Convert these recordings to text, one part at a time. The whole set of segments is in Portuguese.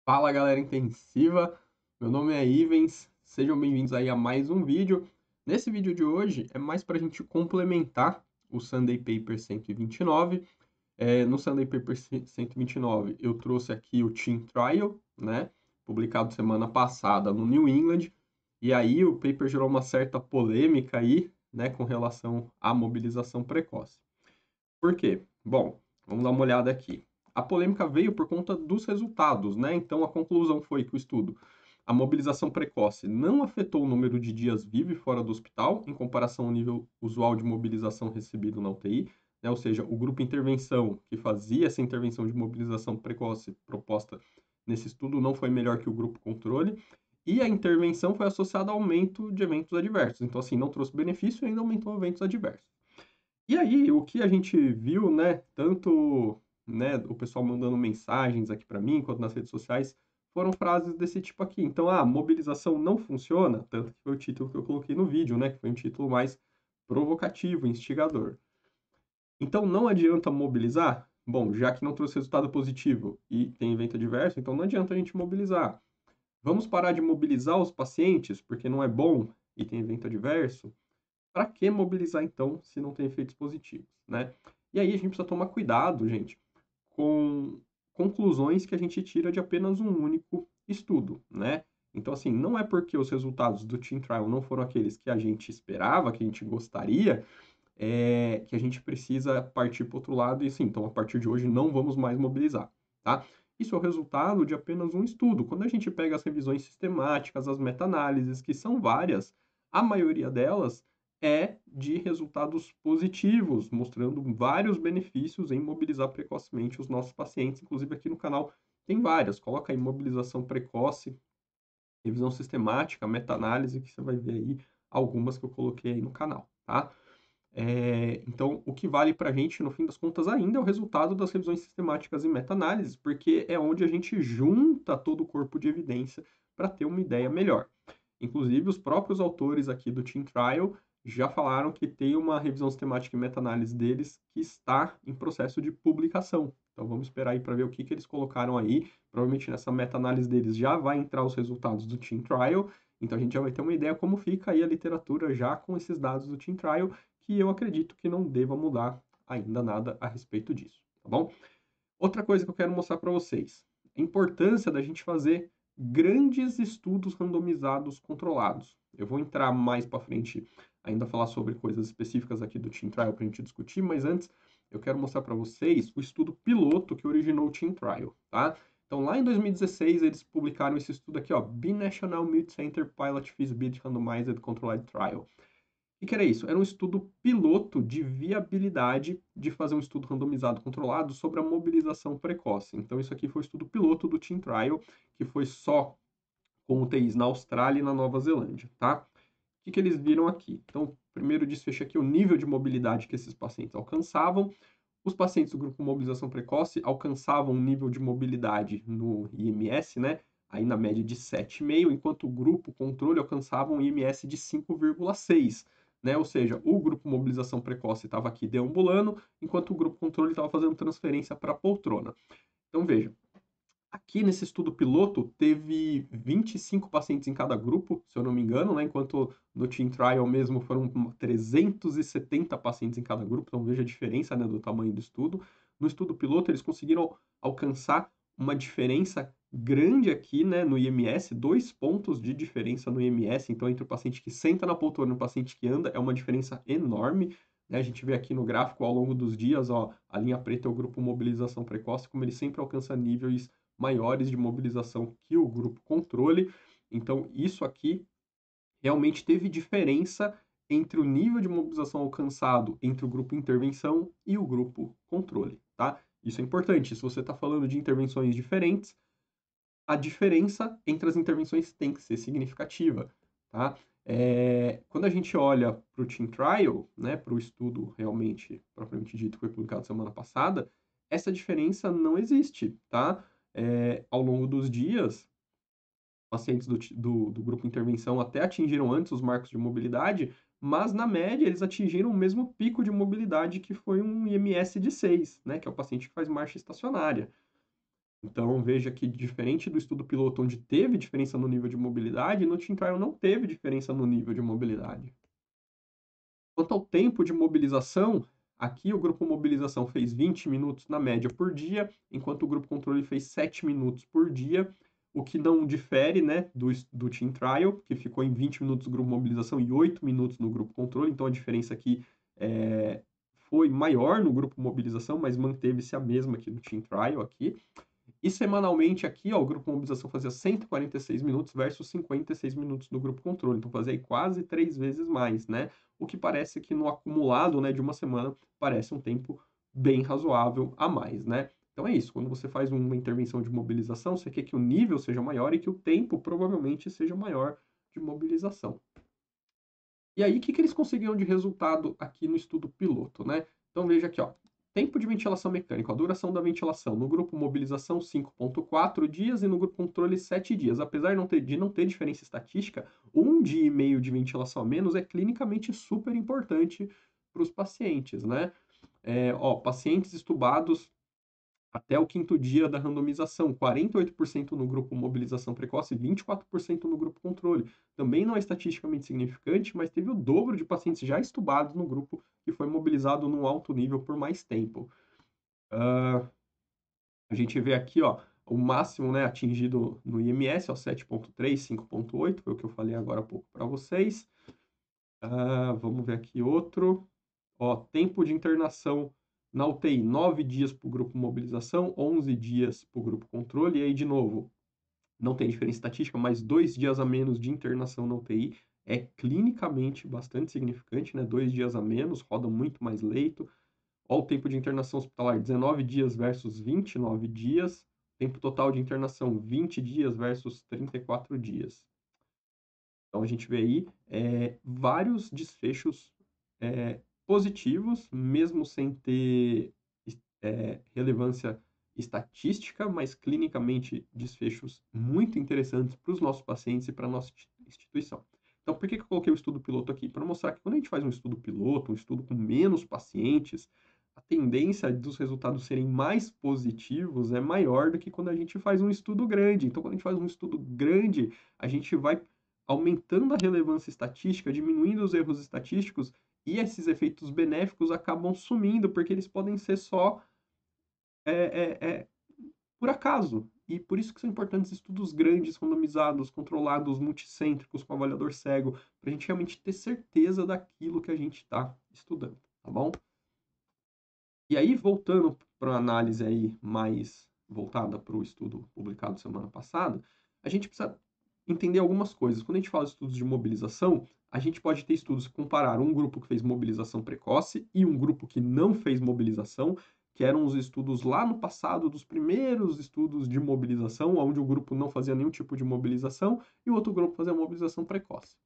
Fala galera intensiva, meu nome é Ivens, sejam bem-vindos aí a mais um vídeo. Nesse vídeo de hoje é mais para a gente complementar o Sunday Paper 129. No Sunday Paper 129 eu trouxe aqui o Team Trial, né, publicado semana passada no New England, e aí o paper gerou uma certa polêmica aí, né, com relação à mobilização precoce. Por quê? Bom, vamos dar uma olhada aqui. A polêmica veio por conta dos resultados, né? Então a conclusão foi que o estudo, a mobilização precoce não afetou o número de dias vivo fora do hospital, em comparação ao nível usual de mobilização recebido na UTI, né? Ou seja, o grupo intervenção que fazia essa intervenção de mobilização precoce proposta nesse estudo não foi melhor que o grupo controle, e a intervenção foi associada ao aumento de eventos adversos. Então, assim, não trouxe benefício e ainda aumentou eventos adversos. E aí, o que a gente viu, né, tanto, né, o pessoal mandando mensagens aqui para mim, quanto nas redes sociais, foram frases desse tipo aqui. Então, mobilização não funciona, tanto que foi o título que eu coloquei no vídeo, né, que foi um título mais provocativo, instigador. Então, não adianta mobilizar? Bom, já que não trouxe resultado positivo e tem evento adverso, então não adianta a gente mobilizar. Vamos parar de mobilizar os pacientes porque não é bom e tem evento adverso? Para que mobilizar então se não tem efeitos positivos, né? E aí a gente precisa tomar cuidado, gente, com conclusões que a gente tira de apenas um único estudo, né? Então, assim, não é porque os resultados do Team Trial não foram aqueles que a gente esperava, que a gente gostaria, que a gente precisa partir para o outro lado e, sim, então, a partir de hoje não vamos mais mobilizar, tá? Isso é o resultado de apenas um estudo. Quando a gente pega as revisões sistemáticas, as meta-análises, que são várias, a maioria delas é de resultados positivos, mostrando vários benefícios em mobilizar precocemente os nossos pacientes. Inclusive aqui no canal tem várias. Coloca aí mobilização precoce, revisão sistemática, meta-análise, que você vai ver aí algumas que eu coloquei aí no canal, tá? Então, o que vale para a gente, no fim das contas, ainda é o resultado das revisões sistemáticas e meta-análises, porque é onde a gente junta todo o corpo de evidência para ter uma ideia melhor. Inclusive, os próprios autores aqui do Team Trial já falaram que tem uma revisão sistemática e meta-análise deles que está em processo de publicação. Então, vamos esperar aí para ver o que eles colocaram aí. Provavelmente nessa meta-análise deles já vai entrar os resultados do Team Trial. Então, a gente já vai ter uma ideia como fica aí a literatura já com esses dados do Team Trial, que eu acredito que não deva mudar ainda nada a respeito disso, tá bom? Outra coisa que eu quero mostrar para vocês, a importância da gente fazer grandes estudos randomizados controlados. Eu vou entrar mais para frente ainda falar sobre coisas específicas aqui do Team Trial para a gente discutir, mas antes eu quero mostrar para vocês o estudo piloto que originou o Team Trial, tá? Então, lá em 2016, eles publicaram esse estudo aqui, ó, Binational Multicenter Pilot Feasibility Randomized Controlled Trial. O que era isso? Era um estudo piloto de viabilidade de fazer um estudo randomizado controlado sobre a mobilização precoce. Então, isso aqui foi o estudo piloto do Team Trial, que foi só com UTIs na Austrália e na Nova Zelândia, tá? O que eles viram aqui? Então, primeiro desfecho aqui, o nível de mobilidade que esses pacientes alcançavam. Os pacientes do grupo mobilização precoce alcançavam um nível de mobilidade no IMS, né? Aí na média de 7,5, enquanto o grupo controle alcançava um IMS de 5,6, né? Ou seja, o grupo mobilização precoce estava aqui deambulando, enquanto o grupo controle estava fazendo transferência para a poltrona. Então veja, aqui nesse estudo piloto, teve 25 pacientes em cada grupo, se eu não me engano, né? Enquanto no Team Trial mesmo foram 370 pacientes em cada grupo, então veja a diferença, né, do tamanho do estudo. No estudo piloto, eles conseguiram alcançar uma diferença grande aqui, né, no IMS, 2 pontos de diferença no IMS, então entre o paciente que senta na poltrona e o paciente que anda, é uma diferença enorme, né? A gente vê aqui no gráfico ao longo dos dias, ó, a linha preta é o grupo mobilização precoce, como ele sempre alcança níveis maiores de mobilização que o grupo controle. Então, isso aqui realmente teve diferença entre o nível de mobilização alcançado entre o grupo intervenção e o grupo controle, tá? Isso é importante. Se você está falando de intervenções diferentes, a diferença entre as intervenções tem que ser significativa, tá? Quando a gente olha para o Team Trial, né, para o estudo realmente propriamente dito que foi publicado semana passada, essa diferença não existe, tá? Ao longo dos dias, pacientes do grupo intervenção até atingiram antes os marcos de mobilidade, mas na média eles atingiram o mesmo pico de mobilidade que foi um IMS de 6, né, que é o paciente que faz marcha estacionária. Então, veja que diferente do estudo piloto, onde teve diferença no nível de mobilidade, no Team Trial não teve diferença no nível de mobilidade. Quanto ao tempo de mobilização, aqui o grupo mobilização fez 20 minutos na média por dia, enquanto o grupo controle fez 7 minutos por dia, o que não difere, né, do Team Trial, que ficou em 20 minutos no grupo mobilização e 8 minutos no grupo controle, então a diferença aqui foi maior no grupo mobilização, mas manteve-se a mesma aqui no Team Trial aqui. E semanalmente aqui, ó, o grupo mobilização fazia 146 minutos versus 56 minutos no grupo controle. Então fazia aí quase 3 vezes mais, né? O que parece que no acumulado, né, de uma semana, parece um tempo bem razoável a mais, né? Então é isso, quando você faz uma intervenção de mobilização, você quer que o nível seja maior e que o tempo provavelmente seja maior de mobilização. E aí, o que eles conseguiram de resultado aqui no estudo piloto, né? Então veja aqui, ó. Tempo de ventilação mecânica, a duração da ventilação. No grupo mobilização, 5,4 dias e no grupo controle, 7 dias. Apesar de não ter diferença estatística, 1 dia e meio de ventilação a menos é clinicamente super importante para os pacientes, né? Pacientes estubados até o 5º dia da randomização, 48% no grupo mobilização precoce e 24% no grupo controle. Também não é estatisticamente significante, mas teve o dobro de pacientes já estubados no grupo que foi mobilizado num alto nível por mais tempo. A gente vê aqui, ó, o máximo, né, atingido no IMS, ó, 7,3, 5,8, foi o que eu falei agora há pouco para vocês. Vamos ver aqui outro. Ó, tempo de internação na UTI, 9 dias para o grupo mobilização, 11 dias para o grupo controle. E aí, de novo, não tem diferença estatística, mas 2 dias a menos de internação na UTI é clinicamente bastante significante, né? 2 dias a menos, roda muito mais leito. Ó, o tempo de internação hospitalar, 19 dias versus 29 dias. Tempo total de internação, 20 dias versus 34 dias. Então, a gente vê aí vários desfechos positivos, mesmo sem ter relevância estatística, mas clinicamente desfechos muito interessantes para os nossos pacientes e para a nossa instituição. Então, por que eu coloquei o estudo piloto aqui? Para mostrar que quando a gente faz um estudo piloto, um estudo com menos pacientes, a tendência dos resultados serem mais positivos é maior do que quando a gente faz um estudo grande. Então, quando a gente faz um estudo grande, a gente vai aumentando a relevância estatística, diminuindo os erros estatísticos, e esses efeitos benéficos acabam sumindo, porque eles podem ser só por acaso. E por isso que são importantes estudos grandes, randomizados, controlados, multicêntricos, com avaliador cego, para a gente realmente ter certeza daquilo que a gente está estudando, tá bom? E aí, voltando para uma análise aí mais voltada para o estudo publicado semana passada, a gente precisa entender algumas coisas. Quando a gente fala de estudos de mobilização, a gente pode ter estudos que compararam um grupo que fez mobilização precoce e um grupo que não fez mobilização, que eram os estudos lá no passado, dos primeiros estudos de mobilização, onde o grupo não fazia nenhum tipo de mobilização e o outro grupo fazia mobilização precoce.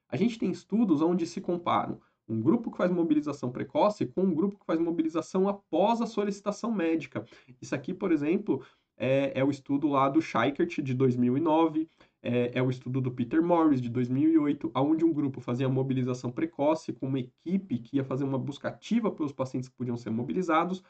A gente tem estudos onde se comparam um grupo que faz mobilização precoce com um grupo que faz mobilização após a solicitação médica. Isso aqui, por exemplo, é o estudo lá do Scheickert, de 2009, é o estudo do Peter Morris, de 2008, onde um grupo fazia mobilização precoce com uma equipe que ia fazer uma busca ativa pelos pacientes que podiam ser mobilizados,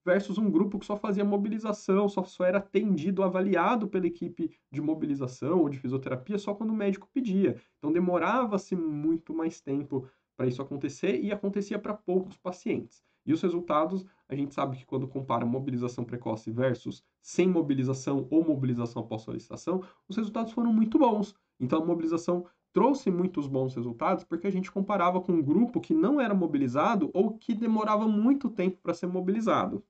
versus um grupo que só fazia mobilização, só era atendido, avaliado pela equipe de mobilização ou de fisioterapia só quando o médico pedia. Então demorava-se muito mais tempo para isso acontecer e acontecia para poucos pacientes. E os resultados, a gente sabe que quando compara mobilização precoce versus sem mobilização ou mobilização após solicitação, os resultados foram muito bons. Então a mobilização trouxe muitos bons resultados porque a gente comparava com um grupo que não era mobilizado ou que demorava muito tempo para ser mobilizado.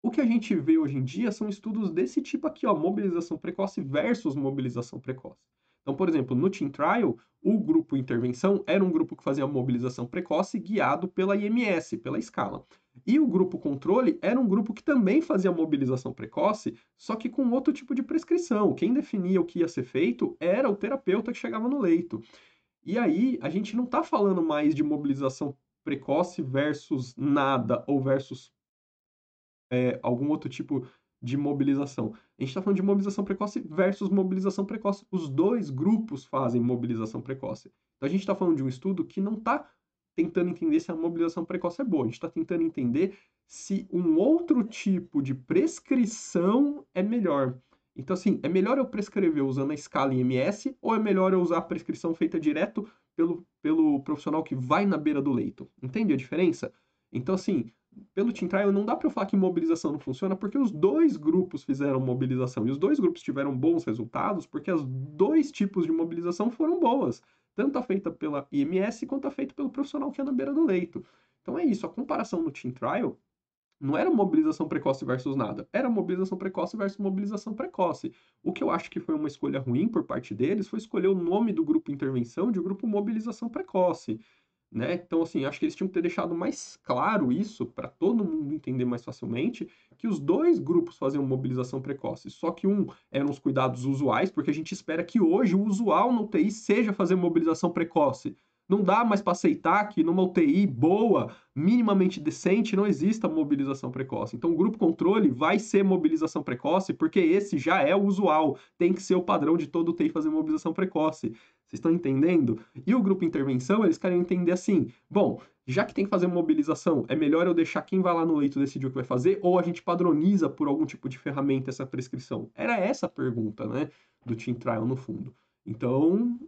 O que a gente vê hoje em dia são estudos desse tipo aqui, ó, mobilização precoce versus mobilização precoce. Então, por exemplo, no Team Trial, o grupo intervenção era um grupo que fazia mobilização precoce guiado pela IMS, pela escala. E o grupo controle era um grupo que também fazia mobilização precoce, só que com outro tipo de prescrição. Quem definia o que ia ser feito era o terapeuta que chegava no leito. E aí, a gente não está falando mais de mobilização precoce versus nada ou versus algum outro tipo de mobilização. A gente está falando de mobilização precoce versus mobilização precoce. Os dois grupos fazem mobilização precoce. Então a gente está falando de um estudo que não está tentando entender se a mobilização precoce é boa. A gente está tentando entender se um outro tipo de prescrição é melhor. Então, assim, é melhor eu prescrever usando a escala IMS ou é melhor eu usar a prescrição feita direto pelo profissional que vai na beira do leito? Entende a diferença? Então, assim, pelo Team Trial não dá para eu falar que mobilização não funciona porque os dois grupos fizeram mobilização e os dois grupos tiveram bons resultados porque os dois tipos de mobilização foram boas, tanto a feita pela IMS quanto a feita pelo profissional que é na beira do leito. Então é isso, a comparação no Team Trial não era mobilização precoce versus nada, era mobilização precoce versus mobilização precoce. O que eu acho que foi uma escolha ruim por parte deles foi escolher o nome do grupo intervenção de grupo mobilização precoce, né? Então, assim, acho que eles tinham que ter deixado mais claro isso para todo mundo entender mais facilmente, que os dois grupos faziam mobilização precoce, só que um eram os cuidados usuais, porque a gente espera que hoje o usual na UTI seja fazer mobilização precoce. Não dá mais para aceitar que numa UTI boa, minimamente decente, não exista mobilização precoce. Então, o grupo controle vai ser mobilização precoce, porque esse já é o usual. Tem que ser o padrão de todo UTI fazer mobilização precoce. Vocês estão entendendo? E o grupo intervenção, eles querem entender assim: bom, já que tem que fazer mobilização, é melhor eu deixar quem vai lá no leito decidir o que vai fazer, ou a gente padroniza por algum tipo de ferramenta essa prescrição? Era essa a pergunta, né, do Team Trial no fundo. Então,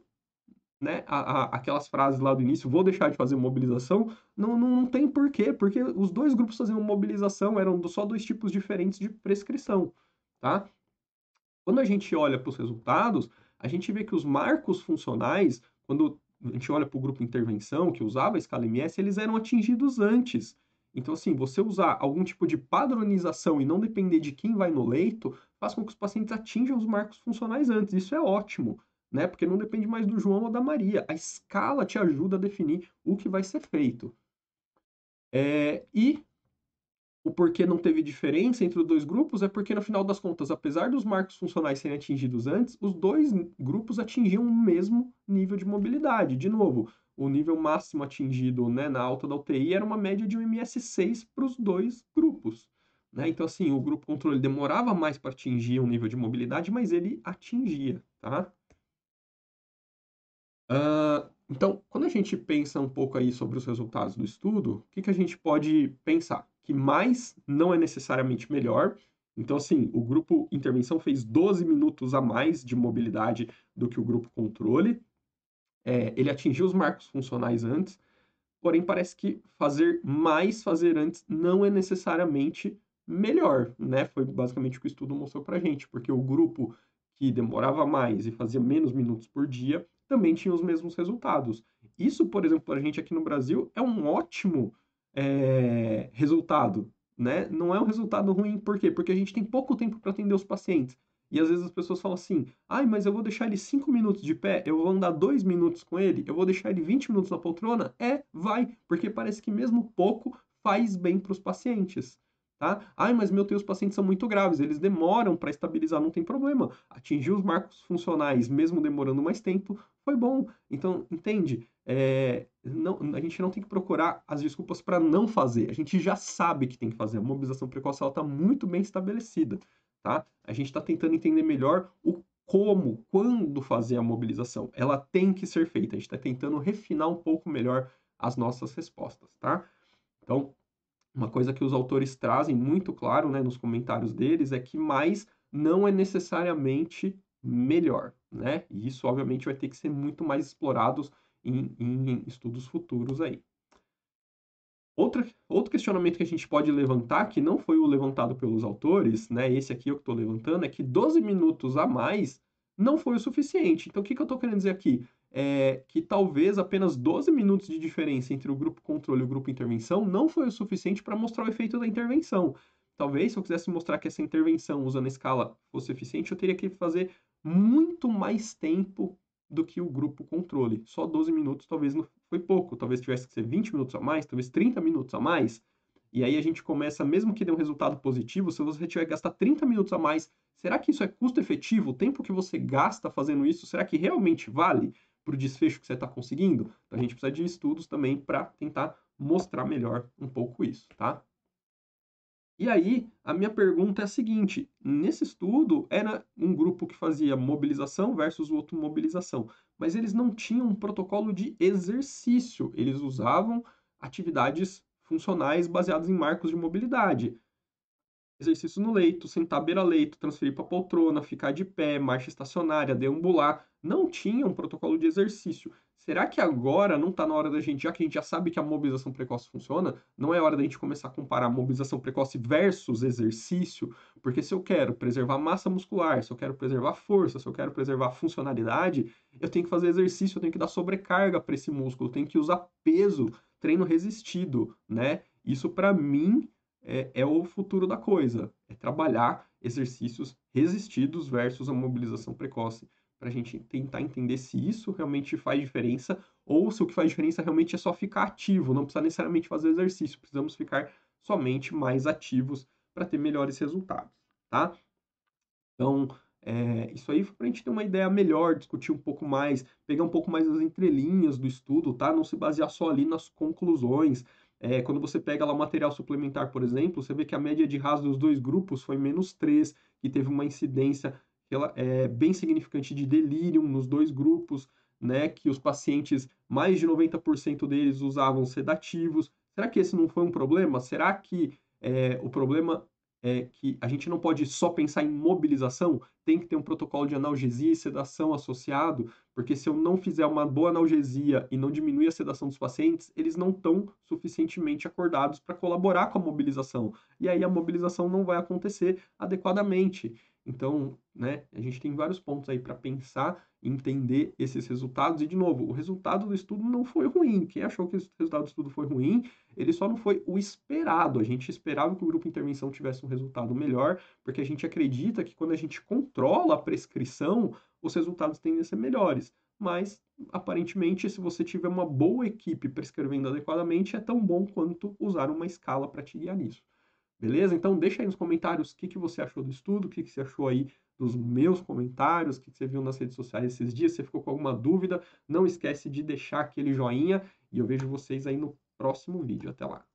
né, aquelas frases lá do início, vou deixar de fazer mobilização, não tem porquê, porque os dois grupos faziam mobilização, eram só dois tipos diferentes de prescrição, tá? Quando a gente olha para os resultados, a gente vê que os marcos funcionais, quando a gente olha para o grupo intervenção, que usava a escala MS, eles eram atingidos antes. Então, assim, você usar algum tipo de padronização e não depender de quem vai no leito, faz com que os pacientes atinjam os marcos funcionais antes. Isso é ótimo, né? Porque não depende mais do João ou da Maria. A escala te ajuda a definir o que vai ser feito. E o porquê não teve diferença entre os dois grupos é porque, no final das contas, apesar dos marcos funcionais serem atingidos antes, os dois grupos atingiam o mesmo nível de mobilidade. De novo, o nível máximo atingido, né, na alta da UTI era uma média de um MS6 para os dois grupos. Né? Então, assim, o grupo controle demorava mais para atingir um nível de mobilidade, mas ele atingia. Tá? Então, quando a gente pensa um pouco aí sobre os resultados do estudo, o que que a gente pode pensar? Que mais não é necessariamente melhor. Então, assim, o grupo intervenção fez 12 minutos a mais de mobilidade do que o grupo controle. Ele atingiu os marcos funcionais antes, porém parece que fazer antes não é necessariamente melhor, né? Foi basicamente o que o estudo mostrou pra gente, porque o grupo que demorava mais e fazia menos minutos por dia também tinha os mesmos resultados. Isso, por exemplo, para a gente aqui no Brasil é um ótimo resultado, né? Não é um resultado ruim, por quê? Porque a gente tem pouco tempo para atender os pacientes. E às vezes as pessoas falam assim: ai, mas eu vou deixar ele 5 minutos de pé, eu vou andar 2 minutos com ele, eu vou deixar ele 20 minutos na poltrona? Vai, porque parece que mesmo pouco faz bem para os pacientes. Tá? Ai, mas meu Deus, os pacientes são muito graves, eles demoram para estabilizar, não tem problema. Atingir os marcos funcionais, mesmo demorando mais tempo, foi bom. Então, entende? A gente não tem que procurar as desculpas para não fazer. A gente já sabe que tem que fazer. A mobilização precoce está muito bem estabelecida. Tá? A gente está tentando entender melhor o como, quando fazer a mobilização. Ela tem que ser feita. A gente está tentando refinar um pouco melhor as nossas respostas. Tá? Então, uma coisa que os autores trazem muito claro, né, nos comentários deles é que mais não é necessariamente melhor, né? E isso, obviamente, vai ter que ser muito mais explorado em estudos futuros aí. Outro questionamento que a gente pode levantar, que não foi o levantado pelos autores, né? Esse aqui eu que estou levantando, é que 12 minutos a mais não foi o suficiente. Então, o que eu estou querendo dizer aqui? É que talvez apenas 12 minutos de diferença entre o grupo controle e o grupo intervenção não foi o suficiente para mostrar o efeito da intervenção. Talvez, se eu quisesse mostrar que essa intervenção usando a escala fosse eficiente, eu teria que fazer muito mais tempo do que o grupo controle. Só 12 minutos talvez não foi pouco, talvez tivesse que ser 20 minutos a mais, talvez 30 minutos a mais. E aí a gente começa, mesmo que dê um resultado positivo, se você tiver que gastar 30 minutos a mais, será que isso é custo efetivo? O tempo que você gasta fazendo isso, será que realmente vale para o desfecho que você está conseguindo? Então a gente precisa de estudos também para tentar mostrar melhor um pouco isso, tá? E aí, a minha pergunta é a seguinte: nesse estudo era um grupo que fazia mobilização versus o outro mobilização, mas eles não tinham um protocolo de exercício, eles usavam atividades funcionais baseados em marcos de mobilidade. Exercício no leito, sentar à beira-leito, transferir para poltrona, ficar de pé, marcha estacionária, deambular. Não tinha um protocolo de exercício. Será que agora não está na hora da gente, já que a gente já sabe que a mobilização precoce funciona, não é hora da gente começar a comparar mobilização precoce versus exercício? Porque se eu quero preservar massa muscular, se eu quero preservar força, se eu quero preservar funcionalidade, eu tenho que fazer exercício, eu tenho que dar sobrecarga para esse músculo, eu tenho que usar peso, treino resistido, né? Isso para mim é o futuro da coisa. É trabalhar exercícios resistidos versus a mobilização precoce, para a gente tentar entender se isso realmente faz diferença ou se o que faz diferença realmente é só ficar ativo, não precisa necessariamente fazer exercício, precisamos ficar somente mais ativos para ter melhores resultados, tá? Então, isso aí foi para a gente ter uma ideia melhor, discutir um pouco mais, pegar um pouco mais as entrelinhas do estudo, tá? Não se basear só ali nas conclusões. Quando você pega lá o material suplementar, por exemplo, você vê que a média de RAS dos dois grupos foi -3, que teve uma incidência bem significante de delírio nos dois grupos, né? Que os pacientes, mais de 90% deles usavam sedativos. Será que esse não foi um problema? Será que o problema que a gente não pode só pensar em mobilização, tem que ter um protocolo de analgesia e sedação associado, porque se eu não fizer uma boa analgesia e não diminuir a sedação dos pacientes, eles não estão suficientemente acordados para colaborar com a mobilização. E aí a mobilização não vai acontecer adequadamente. Então, né, a gente tem vários pontos aí para pensar e entender esses resultados. E, de novo, o resultado do estudo não foi ruim. Quem achou que o resultado do estudo foi ruim, ele só não foi o esperado. A gente esperava que o grupo intervenção tivesse um resultado melhor, porque a gente acredita que quando a gente controla a prescrição, os resultados tendem a ser melhores. Mas, aparentemente, se você tiver uma boa equipe prescrevendo adequadamente, é tão bom quanto usar uma escala para te guiar nisso. Beleza? Então deixa aí nos comentários o que você achou do estudo, o que você achou aí dos meus comentários, o que você viu nas redes sociais esses dias, se você ficou com alguma dúvida, não esquece de deixar aquele joinha e eu vejo vocês aí no próximo vídeo. Até lá!